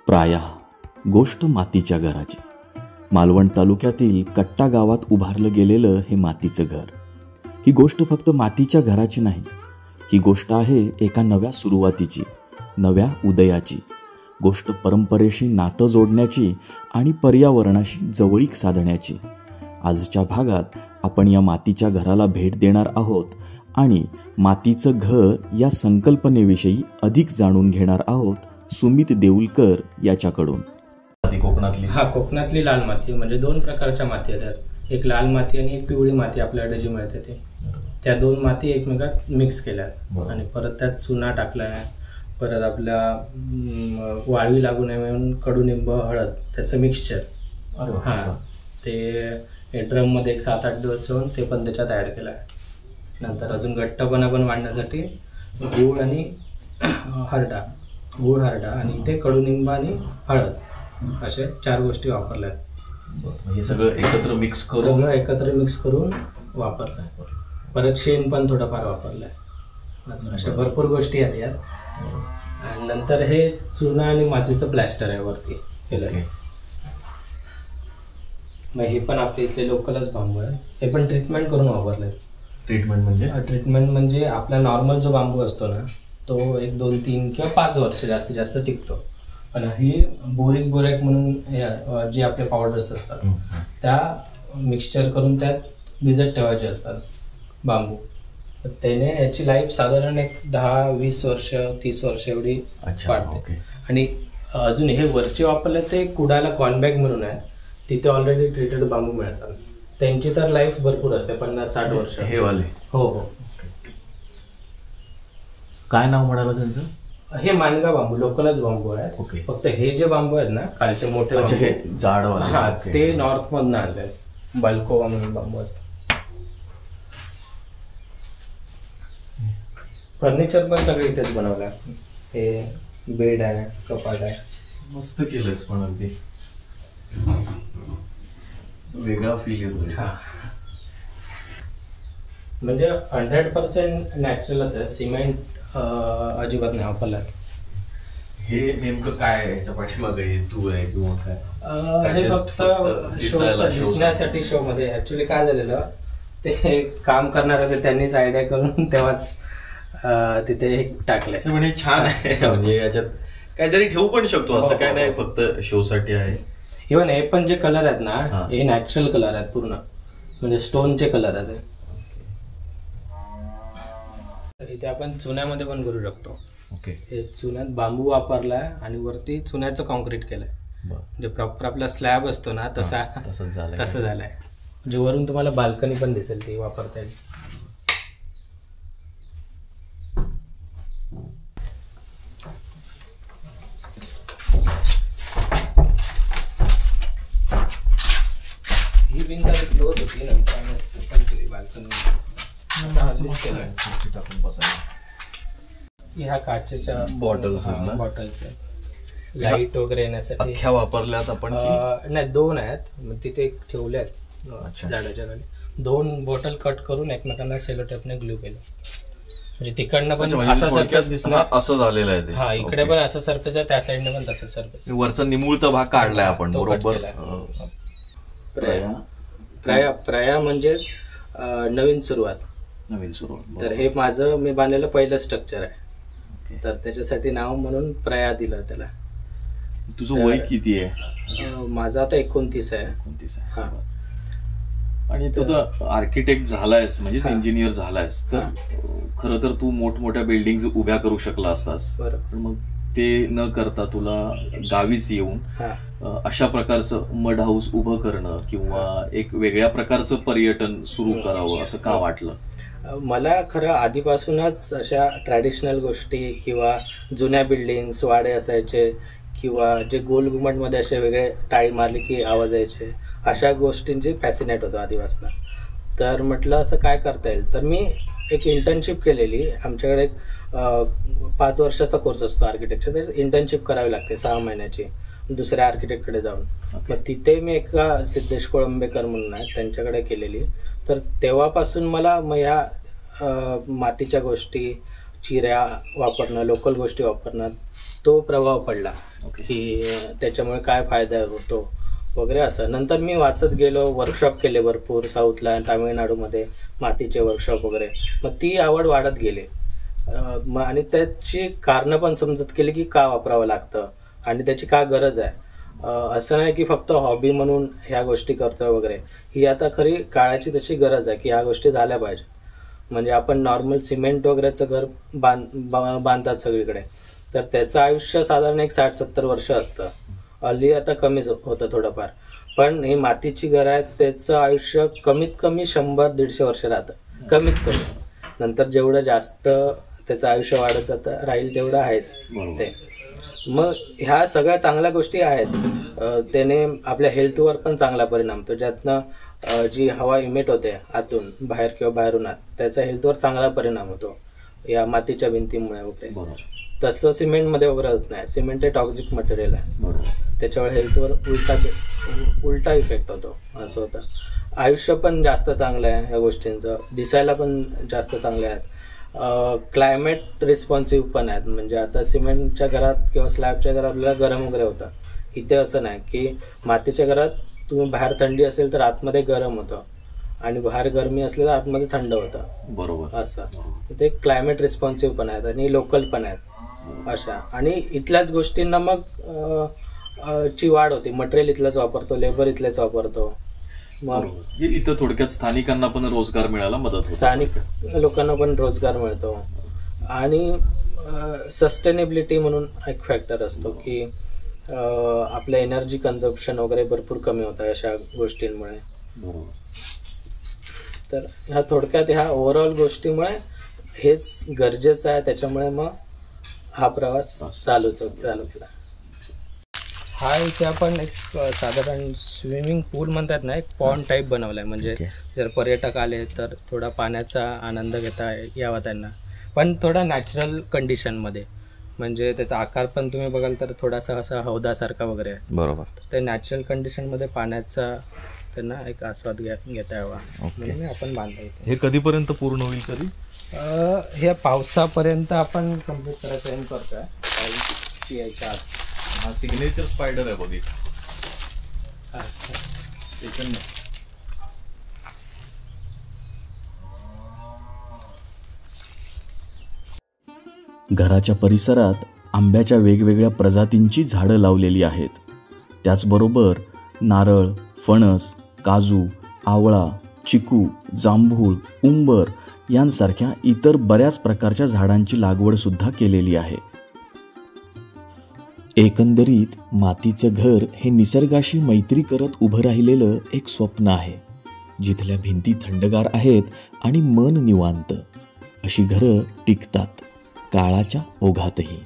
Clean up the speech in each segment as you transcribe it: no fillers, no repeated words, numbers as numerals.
प्राया गोष्ट मातीच्या घराची. मालवण तालुक्यातील कट्टा गावात उभारलं गेलेलं हे मातीचं घर. ही गोष्ट फक्त मातीच्या घराची नाही, ही गोष्ट आहे एका नव्या सुरुवातीची, नव्या उदयाची. गोष्ट परंपरेशी नातं जोडण्याची आणि पर्यावरणाशी जवळीक साधण्याची. आजच्या भागात आपण या मातीच्या घराला भेट देणार आहोत आणि मातीचं घर या संकल्पनेविषयी अधिक जाणून घेणार आहोत सुमित देऊलकर याच्याकडून. कोकणातली लाल माती म्हणजे दोन प्रकारच्या माती आहेत. एक लाल माती आणि एक पिवळी माती आपल्याकडे जी मिळते ते, त्या दोन माती एकमेकात मिक्स केल्या आणि परत त्यात चुना टाकलाय. परत आपल्या वाळवी लागू नये म्हणून कडुनिंब, हळद त्याचं मिक्सचर. ते ड्रम मध्ये एक 7-8 दिवस ठेवून ते पण त्याच्यात ऍड केलं आहे. नंतर अजून घट्टपणा पण वाढण्यासाठी गूळ आणि हरडा आणि ते कडुनिंब आणि हळद असे 4 गोष्टी वापरल्या. हे सगळं एकत्र मिक्स करून वापरलंय. परत शेण पण थोडंफार वापरलंय. अशा भरपूर गोष्टी आहेत यात. आणि नंतर हे चुना आणि मातीचं प्लॅस्टर आहे वरती केलंय. मग हे पण आपल्या इथले लोकलच बांबू आहे. हे पण ट्रीटमेंट करून वापरलंय. ट्रीटमेंट म्हणजे आपला नॉर्मल जो बांबू असतो ना, तो 1, 2, 3 किंवा 5 वर्ष जास्तीत जास्त टिकतो. पण ही बोरॅक म्हणून जे आपले पावडर्स असतात त्या मिक्सचर करून त्यात भिजत ठेवायचे असतात बांबू. त्याने याची लाईफ साधारण एक 10-20 वर्ष 30 वर्ष एवढी वाढते. आणि अजून हे वरचे वापरले ते कुडाला कॉर्नबॅग म्हणून आहे, तिथे ऑलरेडी ट्रीटेड बांबू मिळतात. त्यांची तर लाईफ भरपूर असते, 50-60 वर्ष. हे वाले हो. काय नाव म्हणाला त्यांचं? हे मानगा बांबू, लोकलच बांबू आहे. फक्त हे जे बांबू आहेत ना खालचे मोठे जाड, ते नॉर्थ मधून आले. बल्कोवा म्हणून बांबू असतात. फर्निचर पण सगळे इथेच बनवलं. हे बेड आहे, कपाट आहे. मस्त केलंस पण अगदी वेगळा फील येतो. म्हणजे 100% नॅचरलच आहे. सिमेंट अजिबात नाही वापरला. हे नेमकं काय आहे याच्या पाठीमागे? तू आहे किंवा काय? हे फक्त दिसण्यासाठी शो मध्ये. ऍक्च्युली काय झालेलं, ते काम करणार होते त्यांनीच आयडिया करून तेव्हाच तिथे टाकलंय. म्हणजे छान आहे. म्हणजे याच्यात काहीतरी ठेवू पण शकतो, असं काय नाही फक्त शो साठी आहे. इव्हन हे पण जे कलर आहेत ना, हे नॅचरल कलर आहेत पूर्ण, म्हणजे स्टोनचे कलर आहेत. इथे आपण चुन्यामध्ये पण करू शकतो. हे चुन्यात बांबू वापरलाय आणि वरती चुन्याचं कॉन्क्रीट केलंय. म्हणजे प्रॉपर आपला स्लॅब असतो ना तसं झालंय. म्हणजे वरून तुम्हाला बाल्कनी पण दिसेल, ती वापरता येईल. ही भिंत क्लोज होती, नंतर ओपन केली बाल्कनी. ह्या काचेच्या बॉटल्स लाईट वगैरे येण्यासाठी अख्ख्या वापरल्यात आपण. नाही, 2 आहेत. मग तिथे ठेवले आहेत झाडाच्या खाली. 2 बॉटल कट करून एकमेकांना सेलो टेपने ग्लू केलं. म्हणजे तिकडनं पण असा सरफेस दिसणार, असं झालेलं आहे ते. इकडे पण असं सरफेस आहे, त्या साईडने पण तसं सरफेस. वरचा निमुळता भाग काढलाय आपण बरोबर. प्रया म्हणजेच नवीन सुरुवात. तर हे माझं मी बांधलेलं पहिलं स्ट्रक्चर आहे. तर त्याच्यासाठी नाव म्हणून प्रया दिलं त्याला. तुझं वय किती आहे? माझं आता 29 आहे. 29 आहे. आणि तू तर आर्किटेक्ट झालायस, म्हणजे इंजिनियर झालायस, तर खरं तर तू मोठमोठ्या बिल्डिंग उभ्या करू शकला असतास. पण मग ते न करता तुला गावीच येऊन अशा प्रकारचं मड हाऊस उभं करणं किंवा एक वेगळ्या प्रकारचं पर्यटन सुरू करावं असं का वाटलं? मला खरं आधीपासूनच अशा ट्रॅडिशनल गोष्टी किंवा जुन्या बिल्डिंग्स, वाडे असायचे किंवा जे गोल घुमटमध्ये असे वेगळे टाळी मारली की आवाज यायचे, अशा गोष्टींची फॅसिनेट होतो आधीपासून. तर म्हटलं असं काय करता येईल. तर मी एक इंटर्नशिप केलेली. आमच्याकडे एक 5 वर्षाचा कोर्स असतो आर्किटेक्चर. तर इंटर्नशिप करावी लागते 6 महिन्याची दुसऱ्या आर्किटेक्टकडे जाऊन. मग तिथे मी एका सिद्धेश कोळंबेकर म्हणून आहे त्यांच्याकडे केलेली. तर तेव्हापासून मला मग ह्या मातीच्या गोष्टी, चिऱ्या वापरणं, लोकल गोष्टी वापरणं तो प्रभाव पडला की त्याच्यामुळे काय फायदा होतो वगैरे असं. नंतर मी वाचत गेलो, वर्कशॉप केले भरपूर साऊथला, तामिळनाडूमध्ये मातीचे वर्कशॉप वगैरे. मग ती आवड वाढत गेली आणि त्याची कारणं पण समजत गेली की का वापरावं लागतं आणि त्याची का गरज आहे. असं नाही की फक्त हॉबी म्हणून ह्या गोष्टी करतोय वगैरे, ही आता खरी काळाची तशी गरज आहे की ह्या गोष्टी झाल्या पाहिजेत. म्हणजे आपण नॉर्मल सिमेंट वगैरेचं घर बांधतात सगळीकडे, तर त्याचं आयुष्य साधारण एक 60-70 वर्ष असतं. हल्ली आता कमीच होतं थोडंफार, पण ही मातीची घरं आहेत त्याचं आयुष्य कमीत कमी 100-150 वर्ष राहतं कमीत कमी. नंतर जेवढं जास्त त्याचं आयुष्य वाढत जातं राहील तेवढं आहेच ते. मग ह्या सगळ्या चांगल्या गोष्टी आहेत, त्याने आपल्या हेल्थवर पण चांगला परिणाम होतो. ज्यातनं जी हवा इमिट होते आतून बाहेर किंवा बाहेरून आत, त्याचा हेल्थवर चांगला परिणाम होतो या मातीच्या भिंतीमुळे वगैरे. तसं सिमेंटमध्ये वगैरे होत नाही. सिमेंट हे टॉक्सिक मटेरियल आहे, त्याच्यावर हेल्थवर उलटा इफेक्ट होतो असं होतं. आयुष्य पण जास्त चांगलं आहे ह्या गोष्टींचं, दिसायला पण जास्त चांगले आहेत. क्लायमेट रिस्पॉन्सिव्ह पण आहेत. म्हणजे आता सिमेंटच्या घरात किंवा स्लॅबच्या घरात आपल्याला गरम वगैरे होतं, इथे असं नाही की मातीच्या घरात तुम्ही बाहेर थंडी असेल तर आतमध्ये गरम होतं आणि बाहेर गरमी असली तर आतमध्ये थंड होतं. बरोबर असं. ते क्लायमेट रिस्पॉन्सिव्ह पण आहेत आणि लोकल पण आहेत अशा. आणि इथल्याच गोष्टींना मग ची वाढ होती. मटेरियल इथलंच वापरतो, लेबर इथलेच वापरतो. मग इथं थोडक्यात स्थानिकांना पण रोजगार मिळायला मदत होते, स्थानिक लोकांना पण रोजगार मिळतो. आणि सस्टेनेबिलिटी म्हणून एक फॅक्टर असतो की आपलं एनर्जी कन्झम्पशन वगैरे भरपूर कमी होतं अशा गोष्टींमुळे. तर ह्या थोडक्यात ह्या ओव्हरऑल गोष्टीमुळे हेच गरजेचं आहे. त्याच्यामुळे मग हा प्रवास चालू केला. हा इथे आपण एक साधारण स्विमिंग पूल म्हणतात ना, एक पॉन्ड टाईप बनवला आहे. म्हणजे जर पर्यटक आले तर थोडा पाण्याचा आनंद घेता यावा त्यांना, पण थोडा नॅचरल कंडिशनमध्ये. म्हणजे त्याचा आकार पण तुम्ही बघाल तर थोडासा असा हौदासारखा वगैरे आहे. बरोबर. ते नॅचरल कंडिशनमध्ये पाण्याचा त्यांना एक आस्वाद घेता यावा म्हणून आपण बांधलं. हे कधीपर्यंत पूर्ण होईल? कधी हे पावसापर्यंत आपण कम्प्लीट करायचा एम करतोय. पाऊस यायच्या आत. हा सिग्नेचर स्पायडर आहे बघित. घराच्या परिसरात आंब्याच्या वेगवेगळ्या प्रजातींची झाडं लावलेली आहेत. त्याचबरोबर नारळ, फणस, काजू, आवळा, चिकू, जांभूळ, उंबर यांसारख्या इतर बऱ्याच प्रकारच्या झाडांची लागवड सुद्धा केलेली आहे. एकंदरीत मातीचं घर हे निसर्गाशी मैत्री करत उभं राहिलेलं एक स्वप्न आहे. जिथल्या भिंती थंडगार आहेत आणि मन निवांत. अशी घरं टिकतात काळाच्या ओघातही.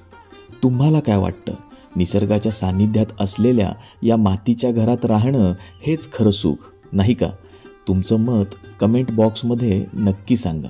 तुम्हाला काय वाटतं? निसर्गाच्या सान्निध्यात असलेल्या या मातीच्या घरात राहणं हेच खरं सुख नाही का? तुमचं मत कमेंट बॉक्समध्ये नक्की सांगा.